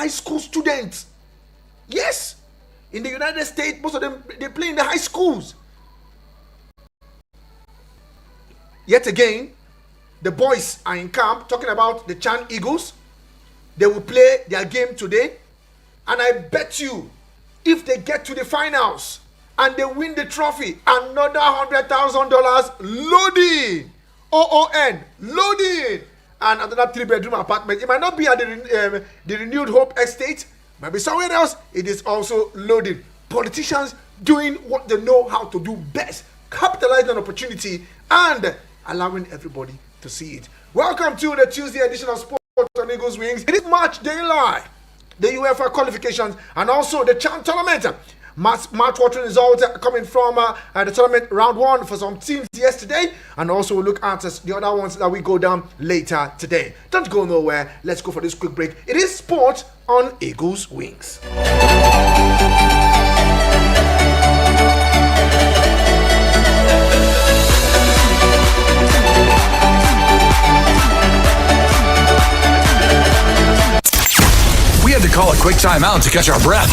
high school students. Yes, in the United States, most of them they play in the high schools. Yet again, the boys are in camp talking about the Chan Eagles. They will play their game today, and I bet you, if they get to the finals and they win the trophy, another $100,000 loading, OON loading, and another 3-bedroom apartment. It might not be at the Renewed Hope Estate, maybe somewhere else. It is also loaded. Politicians doing what they know how to do best, capitalizing on opportunity and allowing everybody to see it. Welcome to the Tuesday edition of Sports on Eagles Wings. It is March Day Live, the UEFA qualifications, and also the Chan tournament. Mouth-watering results coming from the tournament round 1 for some teams yesterday, and also we'll look at the other ones that we go down later today. Don't go nowhere. Let's go for this quick break. It is Sport on Eagles Wings. We had to call a quick timeout to catch our breath.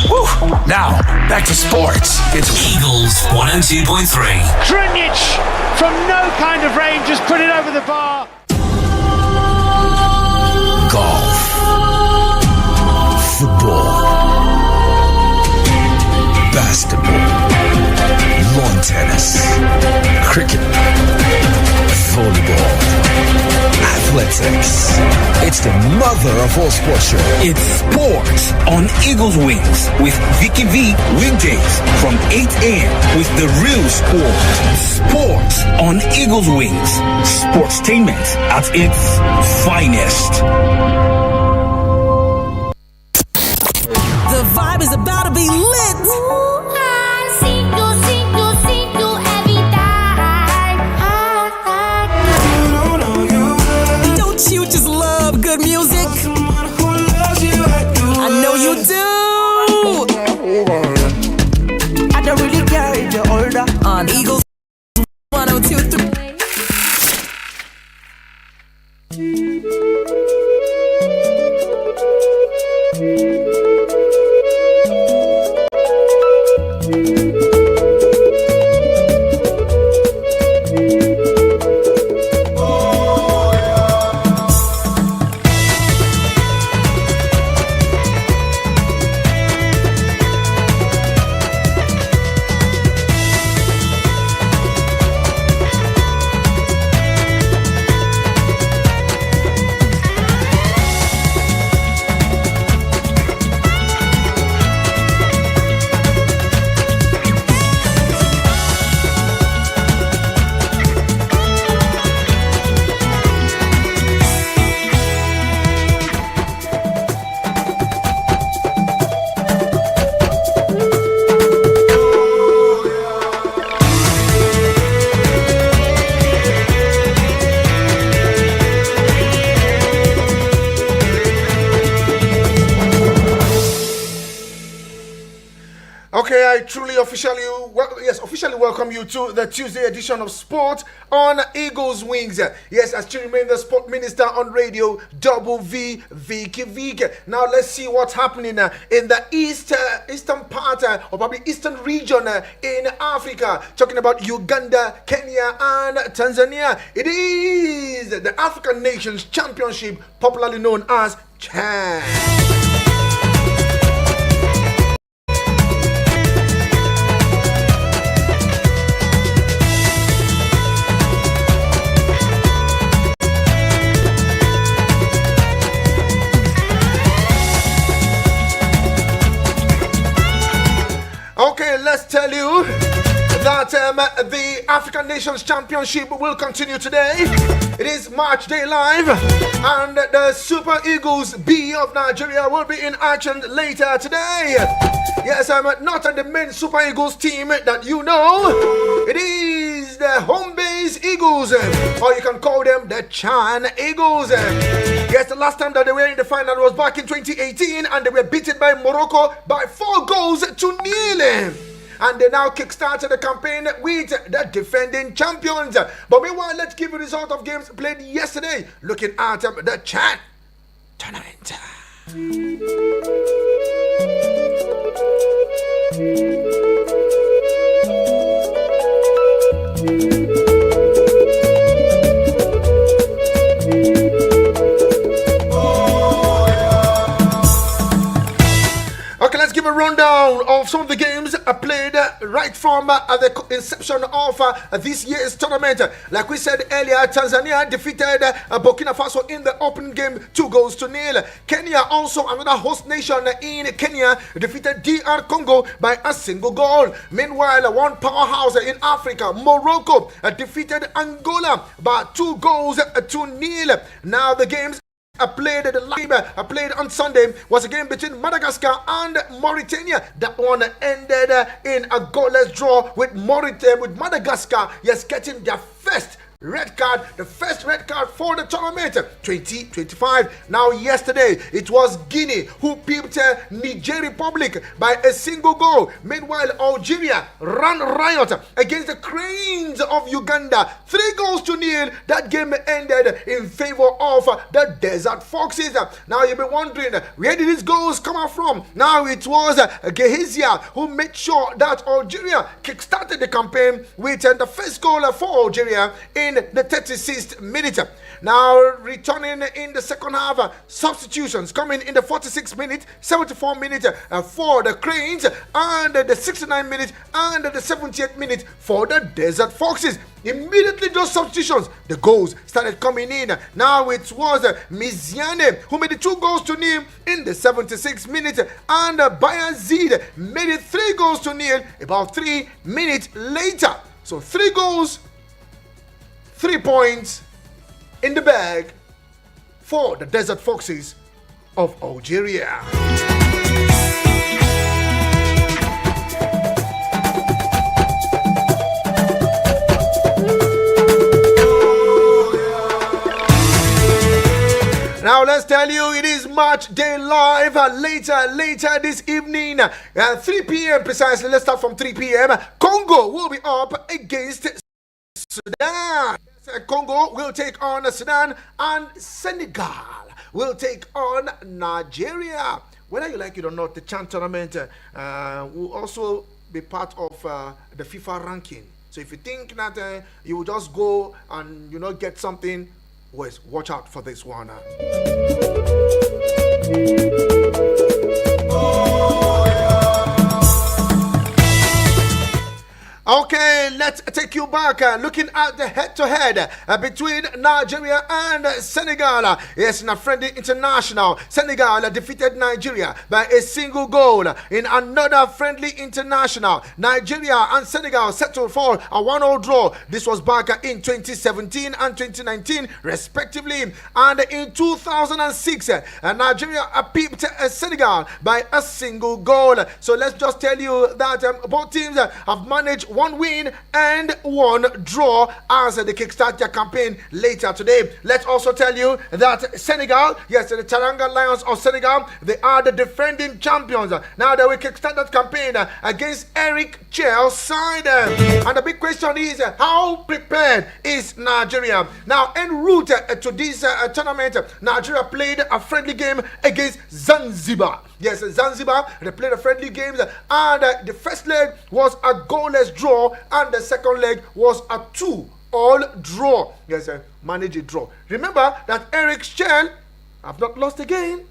Woo. Now, back to sports. It's Eagles 102.3. Drinic from no kind of range just put it over the bar. Golf. Football. Basketball. Lawn tennis. Cricket. Volleyball. Athletics. It's the mother of all sports show. It's Sports on Eagles Wings with Vicky weekdays from 8 a.m. with the real sport. Sports on Eagles Wings. Sportstainment at its finest. The vibe is about to be lit. Don't you just love good music? I know you do. I don't really care if you're older. On Eagles 102.3. Okay, I truly officially welcome you to the Tuesday edition of Sport on Eagles Wings. Yes, I still remain the sport minister on radio, Double V, Vicky Vick. Now let's see what's happening in the eastern part, or probably eastern region in Africa. Talking about Uganda, Kenya, and Tanzania. It is the African Nations Championship, popularly known as CHAN. Okay, let's tell you that the African Nations Championship will continue today. It is March Day Live, and the Super Eagles B of Nigeria will be in action later today. Yes, I'm not the main Super Eagles team that you know. It is the home base Eagles, or you can call them the Chan Eagles. Yes, the last time that they were in the final was back in 2018, and they were beaten by Morocco by 4 goals to 0. And they now kickstarted the campaign with the defending champions. But meanwhile, let's give you the result of games played yesterday. Looking at the Chan tournament. Okay, let's give a rundown of some of the games played right from the inception of this year's tournament. Like we said earlier, Tanzania defeated Burkina Faso in the opening game 2-0. Kenya, also another host nation in Kenya, defeated DR Congo by a single goal. Meanwhile, one powerhouse in Africa, Morocco, defeated Angola by 2-0. Now the games played on Sunday was a game between Madagascar and Mauritania. That one ended in a goalless draw with Madagascar, yes, getting their first red card, the first red card for the tournament 2025. Now yesterday it was Guinea who pipped Niger Republic by a single goal. Meanwhile, Algeria ran riot against the Cranes of Uganda, 3-0. That game ended in favor of the Desert Foxes. Now you'll be wondering, where did these goals come out from? Now it was Gehezia who made sure that Algeria kickstarted the campaign with the first goal for Algeria in the 36th minute. Now returning in the second half, substitutions coming in the 46th minute, 74th minute for the Cranes, and the 69th minute and the 78th minute for the Desert Foxes. Immediately those substitutions, the goals started coming in. Now it was Miziane who made the 2-0 in the 76th minute, and Bayazid made it 3-0 about 3 minutes later. So 3 goals, 3 points in the bag for the Desert Foxes of Algeria. Now let's tell you, it is Match Day Live later this evening, 3 p.m. precisely. Let's start from 3 p.m. Congo will be up against Sudan. Congo will take on Sudan, and Senegal will take on Nigeria. Whether you like it or not, the CHAN tournament will also be part of the FIFA ranking. So if you think that you will just go and get something, watch out for this one. Okay, let's take you back, looking at the head-to-head between Nigeria and Senegal. Yes, in a friendly international, Senegal defeated Nigeria by a single goal. In another friendly international, Nigeria and Senegal settled for a 1-0 draw. This was back in 2017 and 2019, respectively. And in 2006, Nigeria pipped Senegal by a single goal. So let's just tell you that both teams have managed 1 win and 1 draw as they kickstart their campaign later today. Let's also tell you that Senegal, yes, the Teranga Lions of Senegal, they are the defending champions. Now they will kickstart that campaign against Eric Chell's side. And the big question is, how prepared is Nigeria? Now, en route to this tournament, Nigeria played a friendly game against Zanzibar. Yes, Zanzibar, they played a friendly games, and the first leg was a goalless draw, and the second leg was a 2-all draw. Yes, manage a draw. Remember that Eric Chell have not lost a game.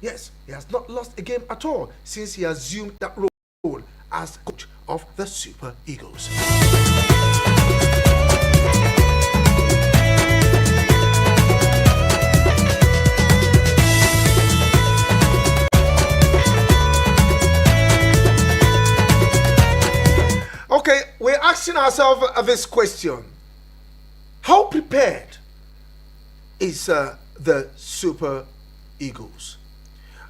Yes, he has not lost a game at all since he assumed that role as coach of the Super Eagles. Okay, we're asking ourselves this question. How prepared is the Super Eagles?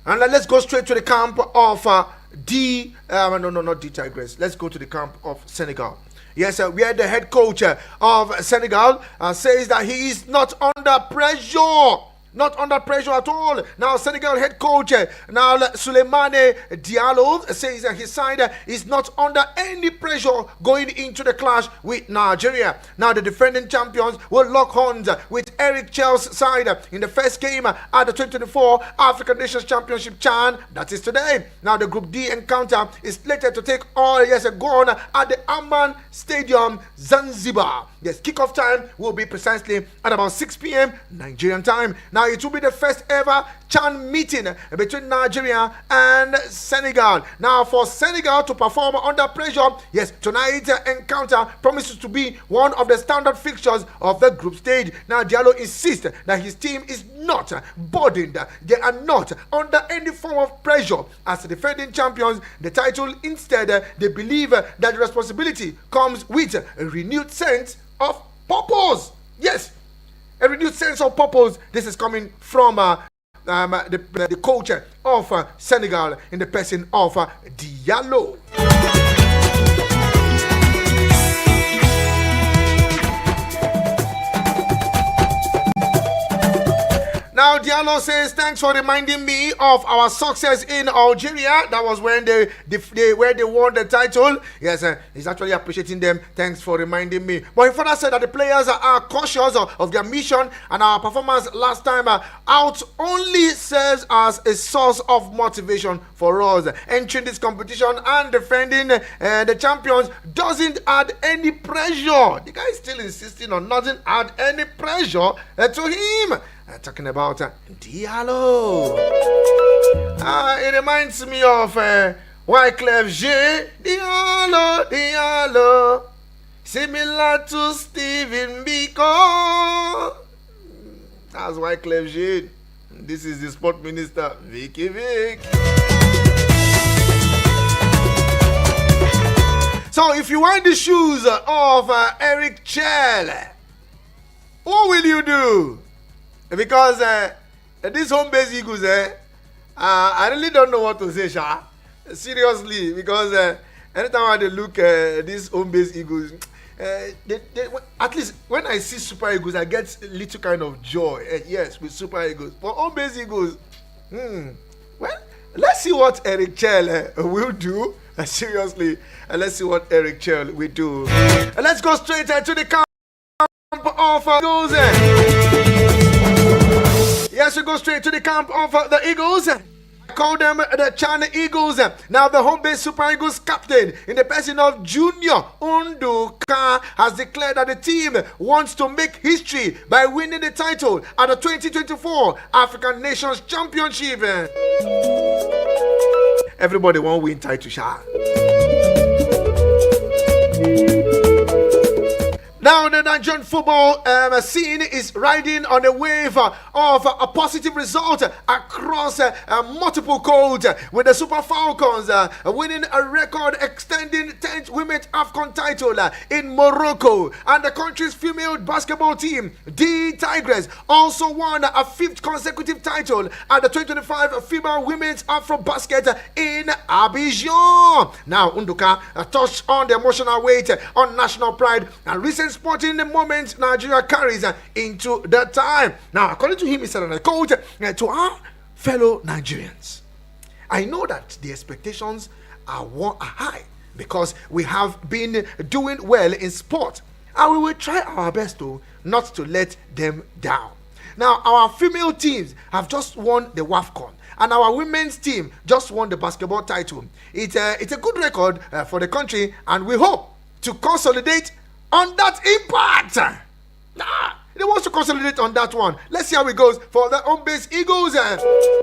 And let's go straight to the camp of not D Tigers. Let's go to the camp of Senegal. Yes, where the head coach of Senegal says that he is not under pressure. Not under pressure at all. Now, Senegal head coach, now Souleymane Diallo, says that his side is not under any pressure going into the clash with Nigeria. Now, the defending champions will lock horns with Eric Chel's side in the first game at the 2024 African Nations Championship CHAN. That is today. Now, the Group D encounter is slated to take all years ago at the Amman Stadium, Zanzibar. Yes, kickoff time will be precisely at about 6 p.m. Nigerian time. Now, it will be the first ever CHAN meeting between Nigeria and Senegal. Now, for Senegal to perform under pressure, yes, tonight's encounter promises to be one of the standard fixtures of the group stage. Now, Diallo insists that his team is not burdened. They are not under any form of pressure as defending champions. The title, instead, they believe that the responsibility comes with a renewed sense of purpose. Yes, a renewed sense of purpose. This is coming from the coach of Senegal in the person of Diallo. Now, Diallo says, thanks for reminding me of our success in Algeria. That was when they won the title. Yes, he's actually appreciating them. Thanks for reminding me. But he further said that the players are cautious of their mission, and our performance last time out only serves as a source of motivation for us. Entering this competition and defending the champions doesn't add any pressure. The guy is still insisting on nothing add any pressure to him. Talking about Diallo. It reminds me of Wyclef Jean. Diallo. Similar to Stephen Biko. That's Wyclef Jean. This is the sport minister, Vicky Vick. So if you wear the shoes of Eric Chell, what will you do? Because these home-based Eagles, I really don't know what to say, Sha. Seriously, because anytime I look at these home-based Eagles, at least when I see Super Eagles, I get a little kind of joy. Yes, with Super Eagles. But home-based Eagles, well, let's see what Eric Chell will do. Seriously, let's see what Eric Chell will do. Let's go straight to the camp of Eagles. Yes, we go straight to the camp of the Eagles. I call them the CHAN Eagles. Now, the home-based Super Eagles captain, in the person of Junior Unduka, has declared that the team wants to make history by winning the title at the 2024 African Nations Championship. Everybody won't win title, Sha. Now, the Nigerian football scene is riding on a wave of a positive result across multiple codes, with the Super Falcons winning a record extending 10th Women's AFCON title in Morocco. And the country's female basketball team, the Tigers, also won a 5th consecutive title at the 2025 FIBA Women's Afro-Basket in Abidjan. Now, Unduka touched on the emotional weight on national pride and recent sporting the moments Nigeria carries into the time. Now, according to him, he said, and I quote, to our fellow Nigerians, I know that the expectations are high because we have been doing well in sport, and we will try our best not to let them down. Now, our female teams have just won the WAFCON, and our women's team just won the basketball title. It's a good record for the country, and we hope to consolidate on that impact. They want to consolidate on that one. Let's see how it goes for the home-based Eagles.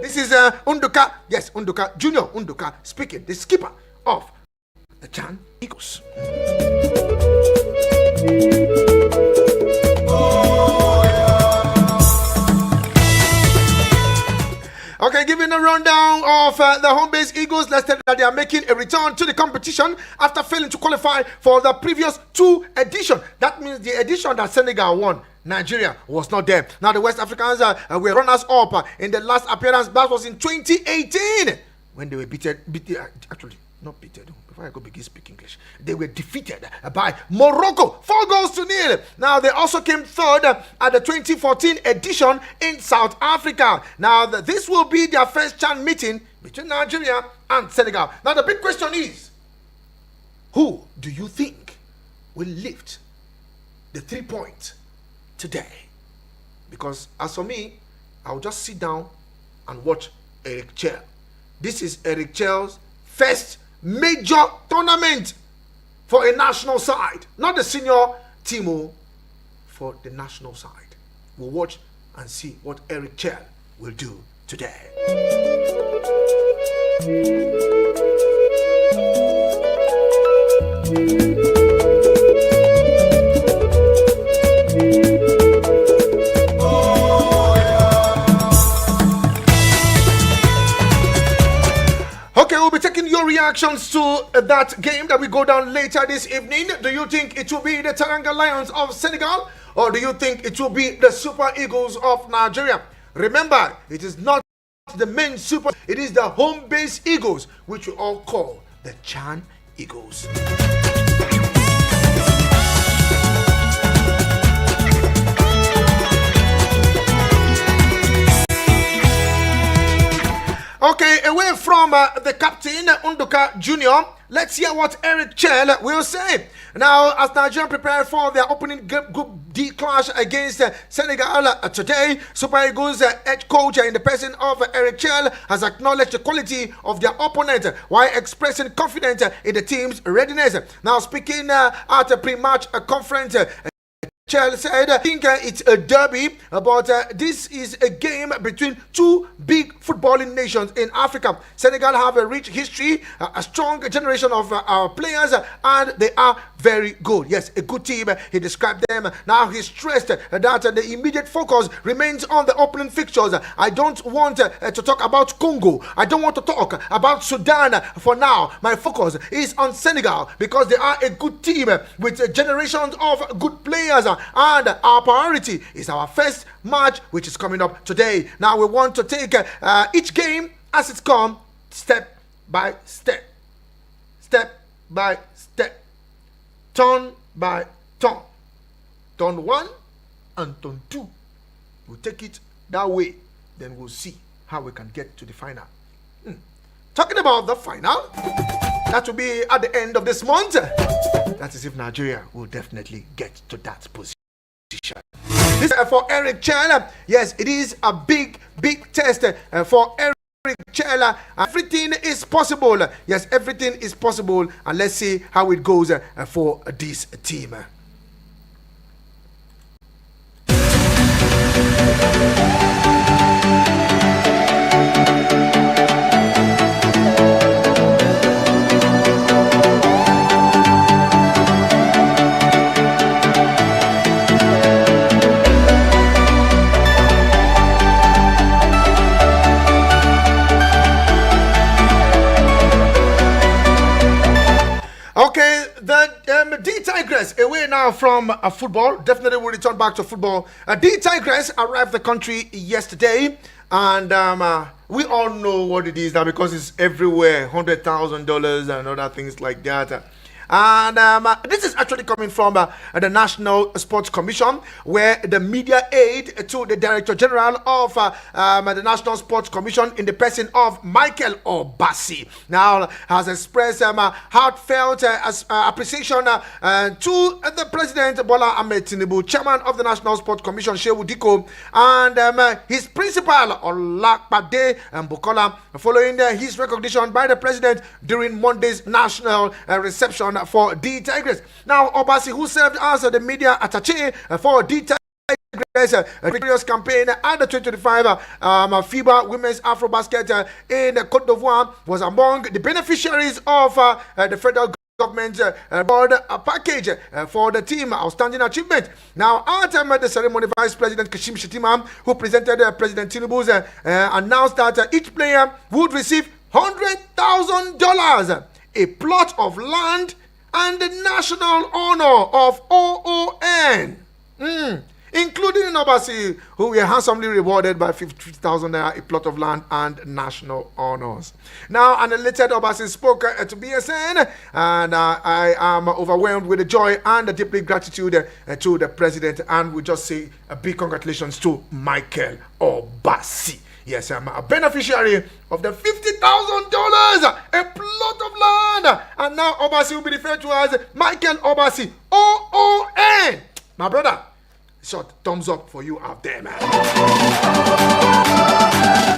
This is Unduka. Yes, Unduka, Junior Unduka speaking, the skipper of the CHAN Eagles. Okay, giving a rundown of the home-based Eagles. Let's tell you that they are making a return to the competition after failing to qualify for the previous 2 editions. That means the edition that Senegal won, Nigeria was not there. Now, the West Africans were runners-up in the last appearance. That was in 2018 when they were beaten. Actually, Not beaten. Before I go begin speak English, they were defeated by Morocco 4-0. Now they also came third at the 2014 edition in South Africa. Now this will be their first CHAN meeting between Nigeria and Senegal. Now the big question is, who do you think will lift the 3 points today? Because as for me, I'll just sit down and watch Eric Chell. This is Eric Chell's first major tournament for a national side, not the senior team, for the national side. We'll watch and see what Eric Chell will do today. Okay, we'll be taking your reactions to that game that we go down later this evening. Do you think it will be the Teranga Lions of Senegal, or do you think it will be the Super Eagles of Nigeria? Remember, it is not the main Super, it is the home base Eagles, which we all call the CHAN Eagles. Okay, away from the captain, Unduka Jr., let's hear what Eric Chell will say. Now, as Nigeria prepare for their opening Group D clash against Senegal today, Super Eagles head coach in the person of Eric Chell has acknowledged the quality of their opponent while expressing confidence in the team's readiness. Now, speaking at a pre-match conference, Chell said, I think it's a derby, but this is a game between two big footballing nations in Africa. Senegal have a rich history, a strong generation of our players, and they are very good. Yes, a good team, he described them. Now he stressed that the immediate focus remains on the opening fixtures. I don't want to talk about Congo. I don't want to talk about Sudan for now. My focus is on Senegal because they are a good team with generations of good players. And our priority is our first match, which is coming up today. Now we want to take each game as it's come, step by step, step by step, turn by turn. Turn 1 and turn 2. We'll take it that way. Then we'll see how we can get to the final. Talking about the final, that will be at the end of this month. That is if Nigeria will definitely get to that position. This is for Eric Chell. Yes, it is a big test for Eric Chell. Everything is possible. Yes, everything is possible. And let's see how it goes for this team. Okay, the D Tigress away now from football. Definitely will return back to football. D Tigress arrived the country yesterday, and we all know what it is now because it's everywhere, $100,000 and other things like that. And this is actually coming from the National Sports Commission, where the media aide to the Director General of the National Sports Commission in the person of Michael Obasi now has expressed heartfelt appreciation to the President Bola Ahmed Tinubu, Chairman of the National Sports Commission Shehu Diko, and his principal Olakpade Bukola, following his recognition by the President during Monday's national reception for D Tigress. Now, Obasi, who served as the media attaché for D Tigress victorious campaign at the 2025 FIBA Women's Afrobasket in Cote d'Ivoire, was among the beneficiaries of the federal government board package for the team. Outstanding achievement. Now, at the ceremony, Vice President Kashim Shettima, who presented President Tinubu's, announced that each player would receive $100,000, a plot of land, and the national honor of OON. including in Obasi, who were handsomely rewarded by 50,000 naira, a plot of land, and national honors. Now, an elated Obasi spoke to BSN, and I am overwhelmed with the joy and the deeply gratitude to the president, and we just say a big congratulations to Michael Obasi. Yes, I'm a beneficiary of the $50,000, a plot of land, and now Obasi will be referred to as Michael Obasi, OON. My brother, short thumbs up for you out there, man.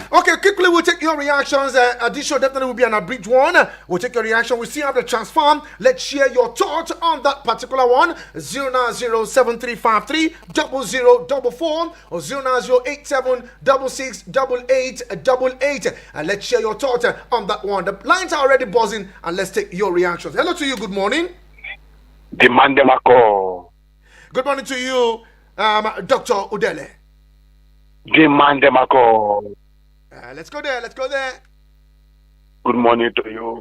Okay, quickly we'll take your reactions. This show definitely will be an abridged one. We'll take your reaction. We'll see how the transform. Let's share your thoughts on that particular one. 0907353 0044 or 09087668888. And let's share your thoughts on that one. The lines are already buzzing, and let's take your reactions. Hello to you. Good morning. Demand them a call. Good morning to you, Dr. Udele. Demand them a call. Let's go there. Good morning to you.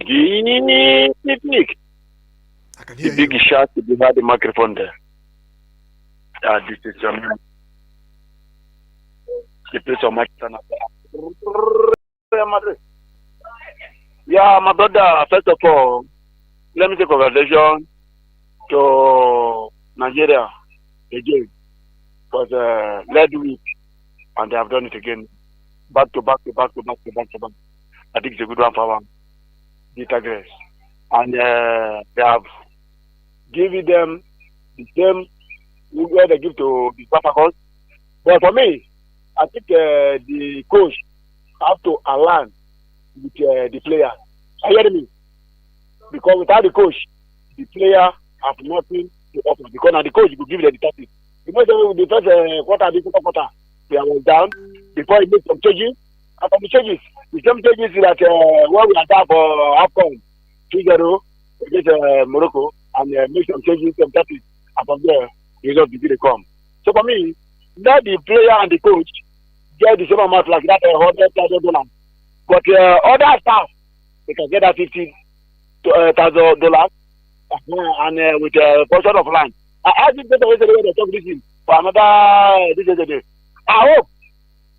Vick. I can hear the big you. shot behind the microphone there. This is the place of my son. Yeah, my brother, first of all, let me say congratulations to Nigeria again. Because last week, and they have done it again. Back to back. I think it's a good one for one. The Tigers. And they have given them the same where they give to the Papacos. But for me, I think the coach have to align with the player. Are you hearing me? Because without the coach, the player have nothing to offer. Because now the coach will give them the tactics. You know, the first quarter, the second quarter, they was down before he made some changes. And from the changes, the same changes that when we are down for AFCON 2-0 against Morocco, and make some changes, some tactics, and from there, the result begin to come. So for me, let the player and the coach get the same amount like that $100,000. But other staff, they can get that $50,000 and with a portion of land. I think that's the way they talk this in for another this is the day. I hope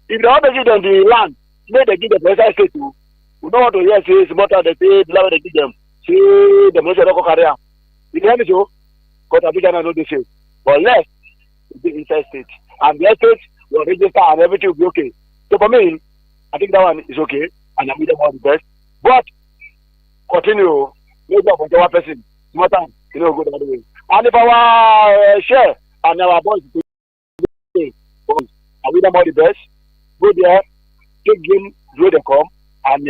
if they want to give them the land, may they give the president state to. We don't want to hear say it's better they say the land they give them. See the most of the career. You hear me so? Because I think I know this. But less the inside state. And the state will register and everything will be okay. So for me, I think that one is okay and I wish them all the best. But continue, maybe for one person, more time, go the other way. And if our share and our boys, I wish them all the best. Go there, take game, where they come, and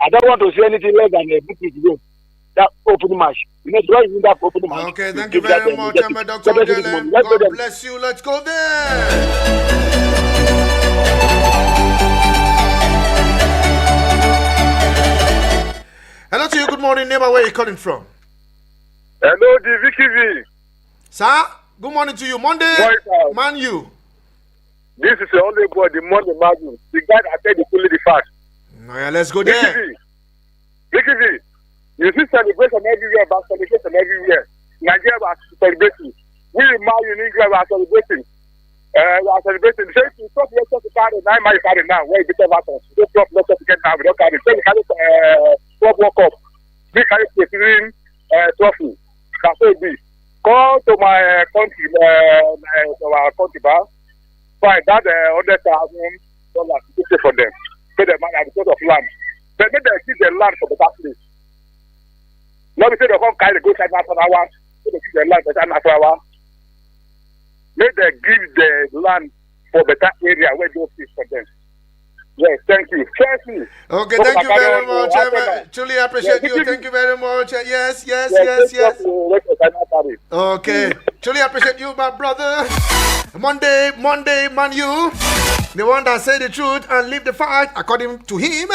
I don't want to say anything less than a big game. That opening match. You know, why is that opening match? Okay, thank you very much, Dr. Odele. God bless you. Let's go there. Hello to you. Good morning, neighbor. Where are you calling from? Hello, the Vicky V. Sir, good morning to you. Monday, man, you. This is the only boy, the money margin. The guy that said the fully the fact. Oh, yeah, let's go there. Vicky V. You see celebration everywhere, but celebration everywhere. Nigeria was celebrating. We in England are celebrating. We are celebrating. Say you stop yourself to carry 9 miles carry now. Where you get that? You don't stop yourself to get now. We don't carry. Say you carry 12 World Cup. We carry 15 trophy. That's what it be. Call to my country, our country bar. Find that $100,000 to pay for them. Pay them money because of land. But make them keep the land for the back place. Let me say they come carry the go side for hours. So they keep the land for hours. Make them give the land for better area where they fish for them. Yes, thank you. Thank you. Okay, thank you very much. Truly appreciate you. Thank you very much. Yes. Okay, truly appreciate you, my brother. Monday, man, you. The one that say the truth and live the fight according to him.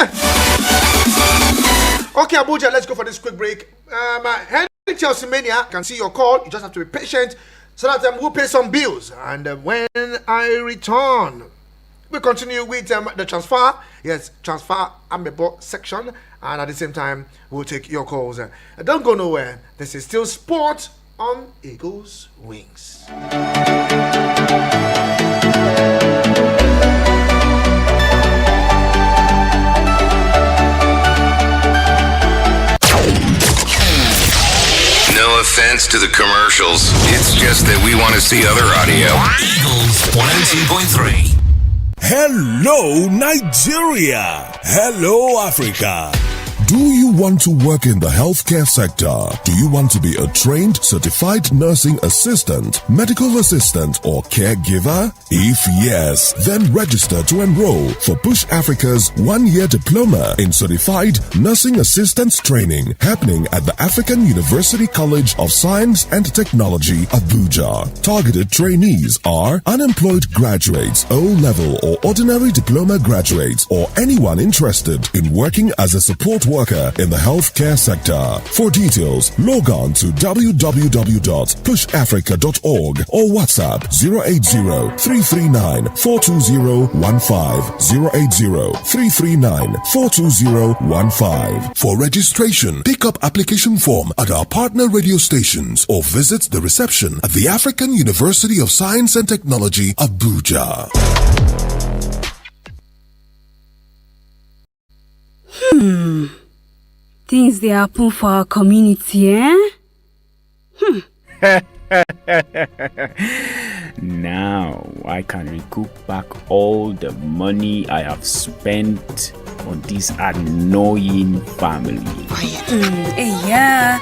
Okay, Abuja, let's go for this quick break. Henry Chelsea Mania can see your call. You just have to be patient so that we'll pay some bills. And when I return, we continue with the transfer. Yes, transfer amebo section. And at the same time, we'll take your calls. Don't go nowhere. This is still sport on Eagles Wings. offense to the commercials. It's just that we want to see other audio. Eagles 102.3. Hello, Nigeria. Hello, Africa. Do you want to work in the healthcare sector? Do you want to be a trained, certified nursing assistant, medical assistant, or caregiver? If yes, then register to enroll for Push Africa's one-year diploma in certified nursing assistance training happening at the African University College of Science and Technology, Abuja. Targeted trainees are unemployed graduates, O-level or ordinary diploma graduates, or anyone interested in working as a support worker in the healthcare sector. For details, log on to www.pushafrica.org or WhatsApp 080-339-42015, 080-339-42015. For registration, pick up application form at our partner radio stations or visit the reception at the African University of Science and Technology, Abuja. Things they happen for our community, eh? Now I can recoup back all the money I have spent on this annoying family. Hey, yeah.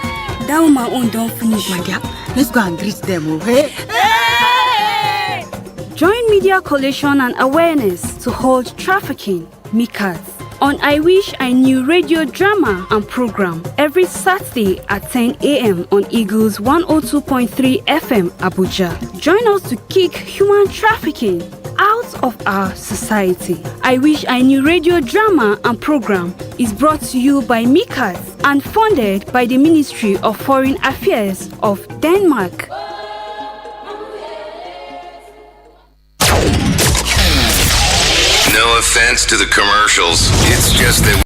That woman own don't finish. My dear, let's go and greet them, okay? Hey! Join Media Coalition and Awareness to hold trafficking, MICAS, on I Wish I Knew radio drama and program every Saturday at 10 a.m. on Eagles 102.3 FM Abuja. Join us to kick human trafficking out of our society. I Wish I Knew radio drama and program is brought to you by MICAS and funded by the Ministry of Foreign Affairs of Denmark. No offense to the commercials. It's just that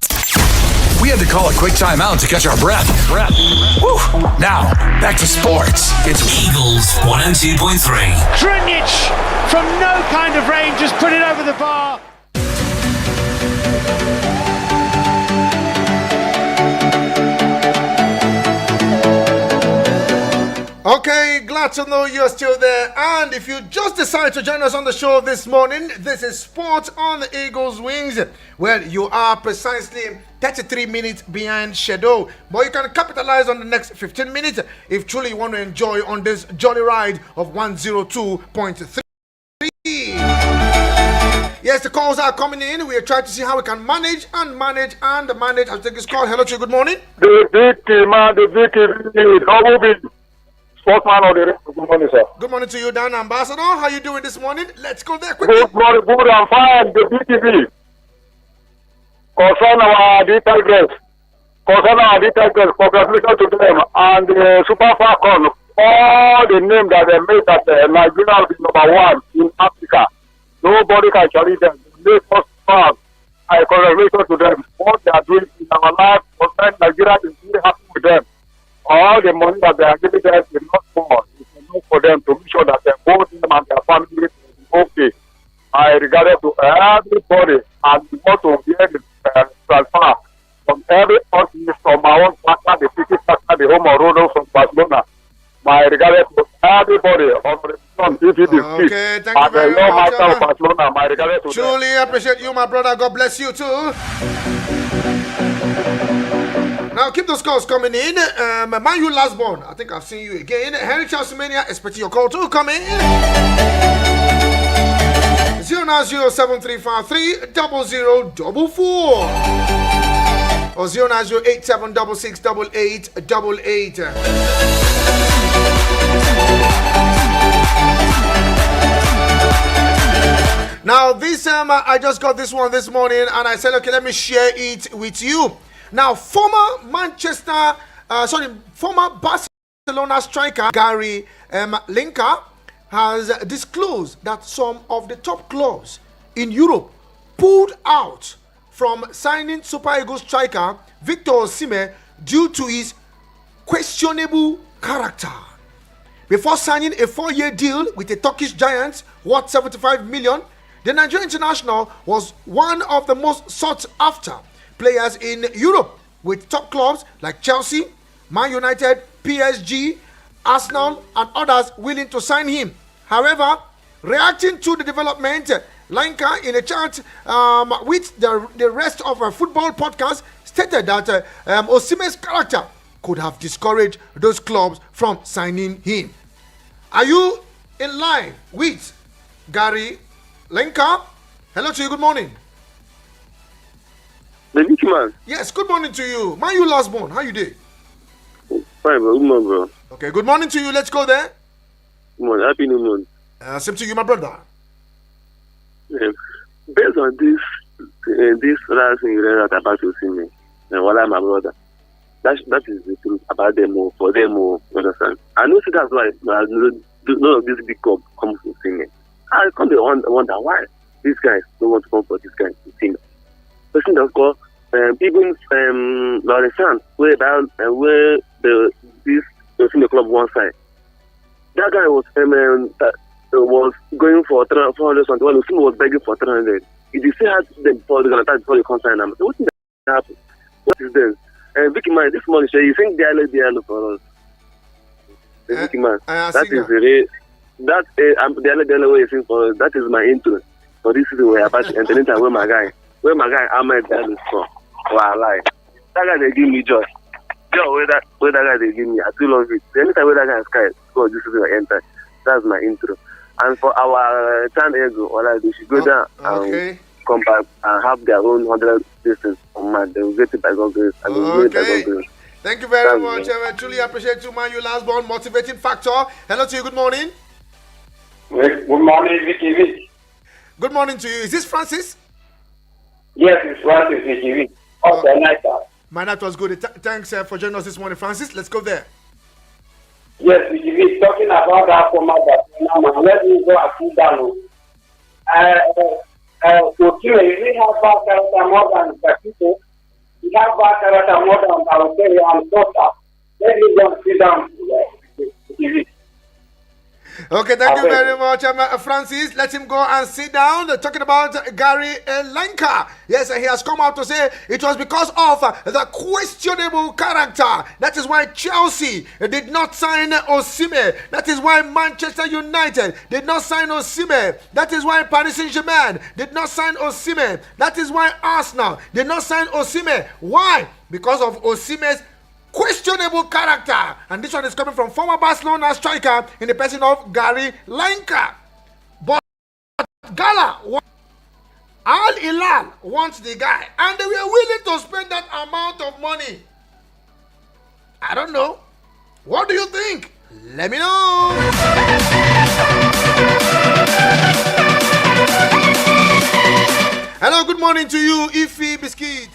We had to call a quick timeout to catch our breath. Woo. Now, back to sports. It's Eagles 102.3. Drinic from no kind of range just put it over the bar. Okay, glad to know you're still there. And if you just decided to join us on the show this morning, this is Sports on the Eagles Wings. Well, you are precisely 33 minutes behind schedule, but you can capitalize on the next 15 minutes if truly you want to enjoy on this jolly ride of 102.3. Yes, the calls are coming in. We are trying to see how we can manage. I'll take this call. Hello to you. Good morning. The Vicky, man, the Vicky, double B. Sportsman of the race. Good morning, sir. Good morning to you, Dan Ambassador. How you doing this morning? Let's go there quickly. Good morning, good and fine. The BTV. Concern our detailed guests. Congratulations to them. And the Super Falcon, all the names that they made that Nigeria will be number one in Africa. Nobody can challenge them. They first far. I congratulations to them. What they are doing in our life, concern Nigeria is really happy with them. All the money that they are giving them is not more. It's enough for them to make sure that both them and their family is okay. I regard it to everybody and we want to hear the transfer from every office from our own partner, the city partner, the home of Rodo from Barcelona. My regard to everybody on the TVD. Okay, thank you very much. Barcelona. My regard to truly appreciate you, my brother. God bless you too. Now keep those calls coming in. Man, you last born. I think I've seen you again. Henry Charles Mania, expecting your call to come in. 09073530044 or 09087668888. Now this I just got this one this morning and I said, okay, let me share it with you. Now, former Barcelona striker Gary Lineker has disclosed that some of the top clubs in Europe pulled out from signing Super Eagles striker Victor Osimhen due to his questionable character. Before signing a 4-year deal with the Turkish giants worth 75 million, the Nigerian international was one of the most sought after players in Europe, with top clubs like Chelsea, Man United, PSG, Arsenal and others willing to sign him. However, reacting to the development, Lanka, in a chat with the rest of a football podcast, stated that Osimhen's character could have discouraged those clubs from signing him. Are you in line with Gary Lanka? Hello to you, good morning. The Vicky man. Yes, good morning to you. Man, you last born. How you doing? Fine, bro. Good morning, bro. Okay, good morning to you. Let's go there. Good morning. Happy New Month. Same to you, my brother. Based on this last thing you read about Osimhen, and what my brother, that is the truth about them all, for them all, you understand? I know that's why none of this big club comes to Osimhen. I come to wonder why these guys don't want to come for this guy to Osimhen. Person that's called even Laurensan, where this Osimhen club one side. That guy was going for 400 something. Well, Osimhen was begging for 300. If you say had them before the consign them, what is that happen? What is this? Vicky man, this morning, you think dialogue for us? Vicky man, that is the dialogue way you sing for us. That is my intro for this season. We're about to enter into where my guy Ahmed is from. Wow, like that guy they give me joy. Where that guy they give me, I still love it. Anytime where that guy is sky, so this is I enter. That's my intro. And for our Chan Ego, they should go down and come back and have their own 100 distance on man. They will get it by God's grace. And will get it by God's grace. Thank you very much. I truly appreciate you, man. You last born motivating factor. Hello to you. Good morning. Good morning, Vicky. Good morning to you. Is this Francis? Yes, it's Francis, Vicky. Okay, nice. My night was good. Thanks for joining us this morning, Francis. Let's go there. Yes, Vicky, talking about that former Barcelona, let me go and sit down. You really have bad character more than Bakito. You have bad character more than Balotelli and Sosa. Let me go and sit down. Okay, thank you very much, Francis. Let him go and sit down. Talking about Gary Lanka. Yes, he has come out to say it was because of the questionable character. That is why Chelsea did not sign Osimhen. That is why Manchester United did not sign Osimhen. That is why Paris Saint-Germain did not sign Osimhen. That is why Arsenal did not sign Osimhen. Why? Because of Osimhen's questionable character. And this one is coming from former Barcelona striker in the person of Gary Lanka. But Gala, Al Hilal wants the guy, and they were willing to spend that amount of money. I don't know. What do you think? Let me know. Hello, good morning to you, Ify Biscuit.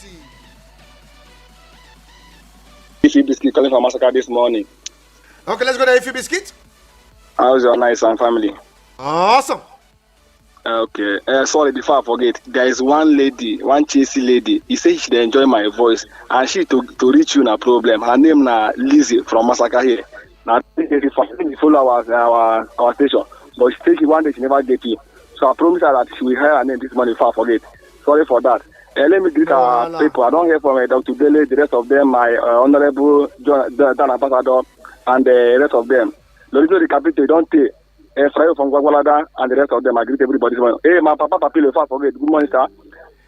Ify Biscuit calling from Massacre this morning. Okay, let's go to Ify Biscuit. How's your nice and family? Awesome. Okay, sorry, before I forget, there is one lady, one Chelsea lady. He said she enjoy my voice, and she to reach you na problem. Her name na Lizzie from Massacre here. Now they follow our station, but she said one day she never get you. So I promise her that she will hear her name this morning before I forget. Sorry for that. Let me greet our people. I don't hear from Dr. Dele, the rest of them, my Honorable Dan Ambassador, and the rest of them. Lorizo the capital, don't take. Frayo from Gwagwalada and the rest of them. I greet everybody this morning. Hey, my papa, Papilo, fast forget. Good morning, sir.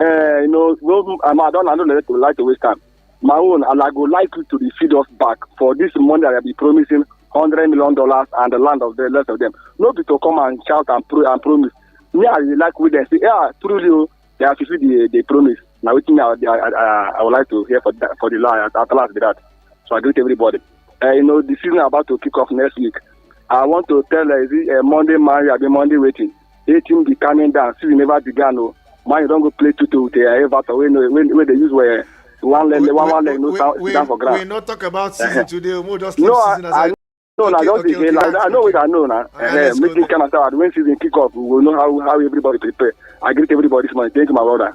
I don't like to waste time. My own, and I would like you to feed us back for this money I will be promising $100 million and the land of the rest of them. Nobody to come and shout and promise. Me, I like with them. Say, yeah, truly, they have to see the promise. Now, I would like to hear for the lie at last with that. So I greet everybody. The season about to kick off next week. I want to tell is it Monday man, I be Monday waiting. 18 be coming down. Season never began. No, man, you don't go play two with Everton. When they use one leg, no stand for ground. We not talk about season today. We just no, season I know it. I know now. Making kind of start when season kick off, we will know how everybody prepare. I greet everybody this morning. Thank you, my brother.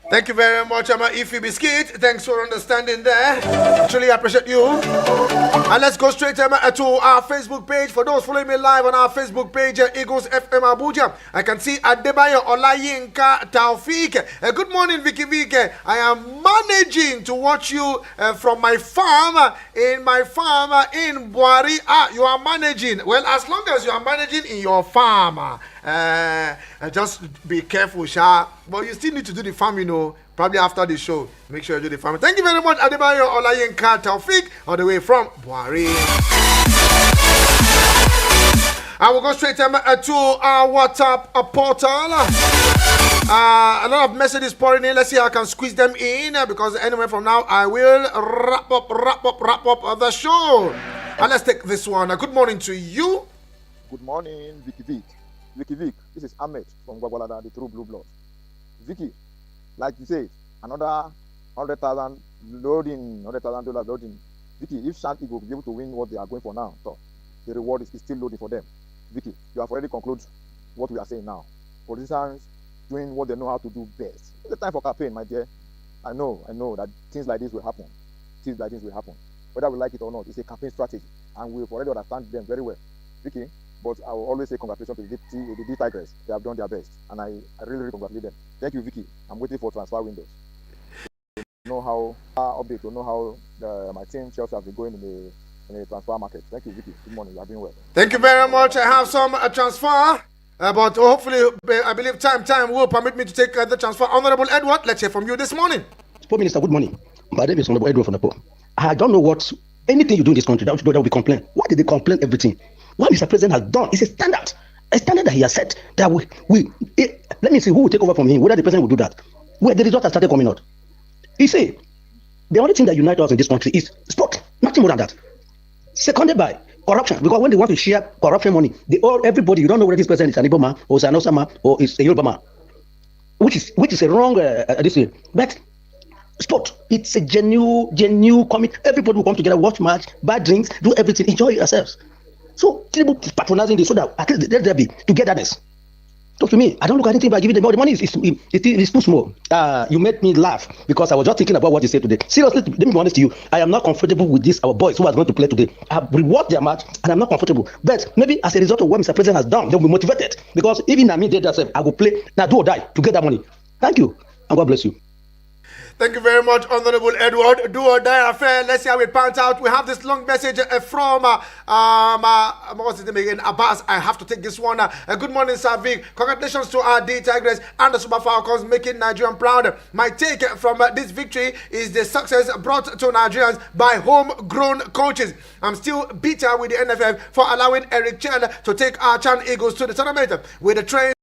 Thank you very much, Ify Biscuit. Thanks for understanding there. Truly appreciate you. And let's go straight to our Facebook page. For those following me live on our Facebook page, Eagles FM Abuja, I can see Adebayo Olayinka Taufik. Good morning, Vicky Vick. I am managing to watch you from my farm in Buari. You are managing. Well, as long as you are managing in your farm, just be careful, Sha. But you still need to do the farm, probably after the show. Make sure you do the farm. Thank you very much, Adebayo Olayinka Taufik, all the way from Buari. I will go straight to our WhatsApp portal. A lot of messages pouring in. Let's see how I can squeeze them in, because anyway, from now I will wrap up the show. And let's take this one. Good morning to you. Good morning, Vicky Vick. Vicky Vick, this is Ahmed from Gwagwalada, the True Blue Blood. Vicky, like you said, another $100,000 loading. Vicky, if Shanti will be able to win what they are going for now, so the reward is still loading for them. Vicky, you have already concluded what we are saying now. Politicians doing what they know how to do best. It's the time for campaign, my dear. I know that things like this will happen. Whether we like it or not, it's a campaign strategy, and we've already understand them very well. Vicky, but I will always say congratulations to the D Tigers. They have done their best, and I really congratulate them. Thank you, Vicky. I'm waiting for transfer windows. To know how update to know how my team Chelsea have been going in the transfer market. Thank you, Vicky. Good morning. You have been well. Thank you very much. I have some transfer, but hopefully, I believe time will permit me to take the transfer. Honorable Edward, let's hear from you this morning. Sport Minister, good morning. My name is Honorable Edward from the Port. I don't know anything you do in this country that will be complained. Why did they complain everything? What Mr. President has done is a standard that he has set. That let me see who will take over from him, whether the president will do that. Where the results have started coming out. He say the only thing that unites us in this country is sport, nothing more than that. Seconded by corruption, because when they want to share corruption money, everybody, you don't know whether this person is an Igbo man or is an Hausa man or is a Yoruba man, which is a wrong this way. But sport, it's a genuine commit. Everybody will come together, watch match, buy drinks, do everything, enjoy yourselves. So Tinubu is patronizing this so that at least there be togetherness. Talk to me. I don't look at anything by giving them all the money. It's too small. You made me laugh because I was just thinking about what you said today. Seriously, let me be honest to you. I am not comfortable with this. Our boys who are going to play today. I have rewarded their match and I'm not comfortable. But maybe as a result of what Mr. President has done, they'll be motivated. Because even I did that, I will play now, do or die to get that money. Thank you and God bless you. Thank you very much, Honorable Edward. Do or die affair. Let's see how it pans out. We have this long message from what's his name again? Abbas. I have to take this one. Good morning, Sir Vick. Congratulations to our D Tigers and the Super Falcons, making Nigerian proud. My take from this victory is the success brought to Nigerians by homegrown coaches. I'm still bitter with the NFF for allowing Eric Chen to take our Chan Eagles to the tournament. With the train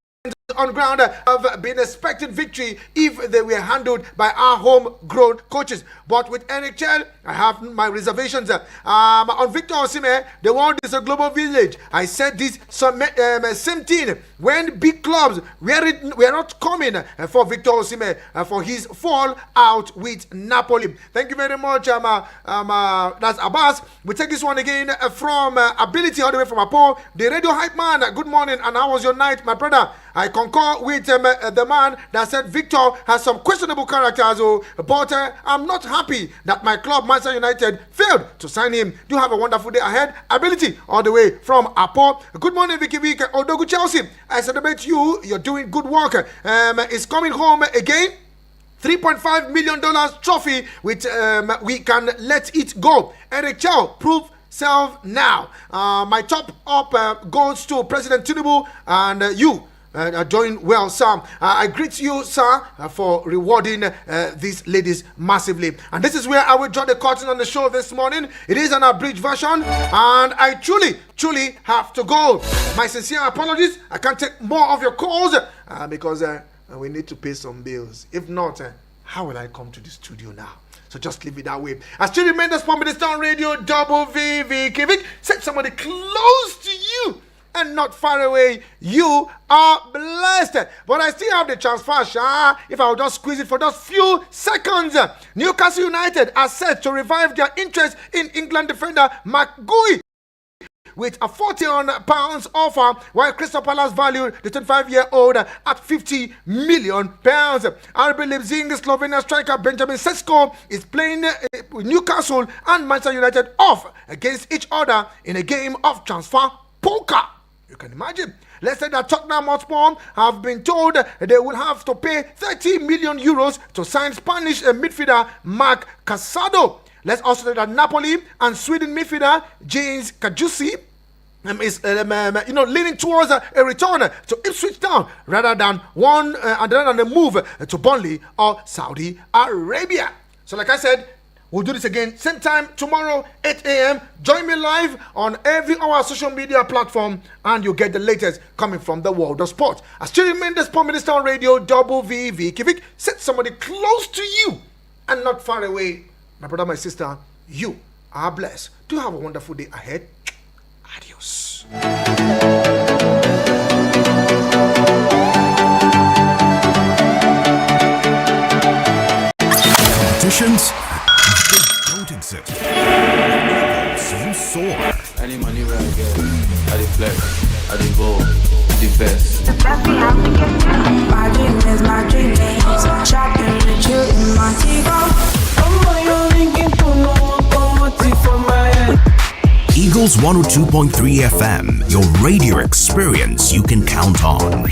on ground have been expected victory if they were handled by our homegrown coaches. But with Eric Chen, I have my reservations. On Victor Osimhen, the world is a global village. I said this same thing when big clubs were not coming for Victor Osimhen for his fall out with Napoli. Thank you very much. That's Abbas. We take this one again from Ability all the way from Apo, the radio hype man. Good morning, and how was your night, my brother? I concur with the man that said Victor has some questionable characters, but I'm not happy that my club, Manchester United, failed to sign him. Do have a wonderful day ahead. Ability all the way from Apo. Good morning, Vicky Vick. Odogu Chelsea, I celebrate you. You're doing good work. Is coming home again. $3.5 million trophy, which we can let it go. Eric Chow, prove self now. My top up goes to President Tinubu and you. Doing well, sir. I greet you, sir, for rewarding these ladies massively. And this is where I will draw the curtain on the show this morning. It is an abridged version, and I truly have to go. My sincere apologies. I can't take more of your calls because we need to pay some bills. If not, how will I come to the studio now? So just leave it that way. I still remain the Sport Minister on Radio Double V Vicky Vick. Set somebody close to you and not far away. You are blessed. But I still have the transfer, if I will just squeeze it for just few seconds. Newcastle United are set to revive their interest in England defender Mark Gui, with a £40 offer, while Crystal Palace valued the 25-year-old at £50 million. RB Leipzig Slovenia striker Benjamin Sesko is playing with Newcastle and Manchester United off against each other in a game of transfer poker. You can imagine. Let's say that Tottenham Hotspur have been told they will have to pay 30 million euros to sign Spanish midfielder Marc Casado. Let's also say that Napoli and Sweden midfielder James Kajusi is leaning towards a return to Ipswich Town rather than a move to Burnley or Saudi Arabia. So like I said, we'll do this again same time tomorrow 8 a.m. Join me live on every our social media platform and you'll get the latest coming from the world of sport. As still remain the Sport Minister on Radio Vicky Vick. Set somebody close to you and not far away. My brother, my sister, you are blessed. Do have a wonderful day ahead. Adios. Competitions? They don't exist. So soar. Any money where I get, I dey flex, I dey go, the best. My dream is my dream. Shopping with you in Montego. Eagles 102.3 FM, your radio experience you can count on.